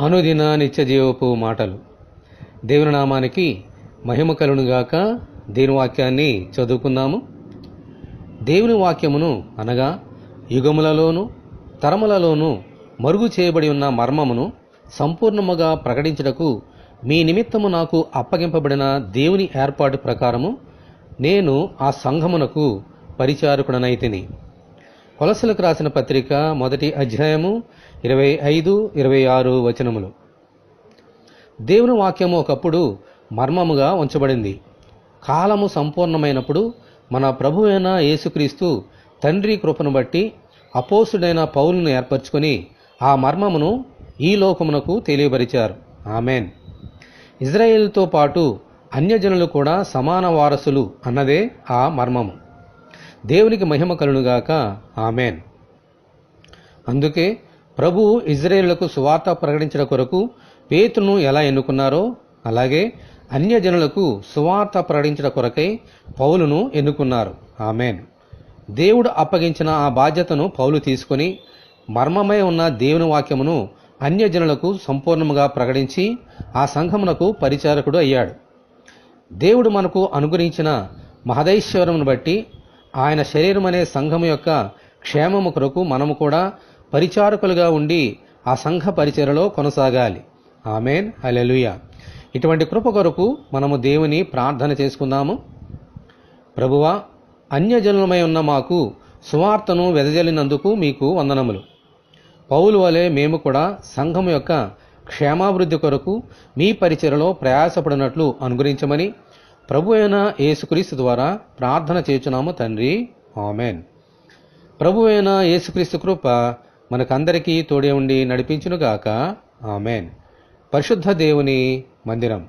అనుదిన నిత్య జీవపు మాటలు. దేవుని నామానికి మహిమ కలుగునుగాక. దేవుని వాక్యాన్ని చదువుకుందాము. దేవుని వాక్యమును అనగా యుగములలోను తరములలోను మరుగు చేయబడి ఉన్న మర్మమును సంపూర్ణముగా ప్రకటించుటకు మీ నిమిత్తము నాకు అప్పగింపబడిన దేవుని ఏర్పాటు ప్రకారము నేను ఆ సంఘమునకు పరిచారకుడనైతిని. కొలస్సీలకు రాసిన పత్రిక 1వ అధ్యాయము 25-26 వచనములు. దేవుని వాక్యము ఒకప్పుడు మర్మముగా ఉంచబడింది. కాలము సంపూర్ణమైనప్పుడు మన ప్రభువైన యేసుక్రీస్తు తండ్రి కృపను బట్టి అపోస్తుడైన పౌలును ఏర్పరచుకొని ఆ మర్మమును ఈ లోకమునకు తెలియపరిచారు. ఆమెన్. ఇజ్రాయేలుతో పాటు అన్యజనులు కూడా సమాన వారసులు అన్నదే ఆ మర్మము. దేవునికి మహిమ కలుగునుగాక. ఆమెన్. అందుకే ప్రభువు ఇజ్రాయేలులకు సువార్త ప్రకటించడం కొరకు పేతురును ఎలా ఎన్నుకున్నారో అలాగే అన్యజనులకు సువార్త ప్రకటించడం కొరకై పౌలును ఎన్నుకున్నారు. ఆమెన్. దేవుడు అప్పగించిన ఆ బాధ్యతను పౌలు తీసుకొని మర్మమై ఉన్న దేవుని వాక్యమును అన్యజనులకు సంపూర్ణముగా ప్రకటించి ఆ సంఘమునకు పరిచారకుడు అయ్యాడు. దేవుడు మనకు అనుగ్రహించిన మహదైశ్వర్యమును బట్టి ఆయన శరీరమనే సంఘము యొక్క క్షేమము కొరకు మనము కూడా పరిచారకులుగా ఉండి ఆ సంఘ పరిచర్యలో కొనసాగాలి. ఆమెన్. హల్లెలూయా. ఇటువంటి కృప కొరకు మనము దేవుని ప్రార్థన చేసుకుందాము. ప్రభువా, అన్యజనులమై ఉన్న మాకు సువార్తను వెదజల్లినందుకు మీకు వందనములు. పౌలు వలె మేము కూడా సంఘము యొక్క క్షేమాభివృద్ధి కొరకు మీ పరిచర్యలో ప్రయాసపడినట్లు అనుగ్రహించమని ప్రభు అయిన యేసుక్రీస్తు ద్వారా ప్రార్థన చేయుచున్నాము తండ్రి. ఆమెన్. ప్రభు అయిన యేసుక్రీస్తు కృప మనకందరికీ తోడే ఉండి నడిపించునుగాక. ఆమెన్. పరిశుద్ధ దేవుని మందిరం.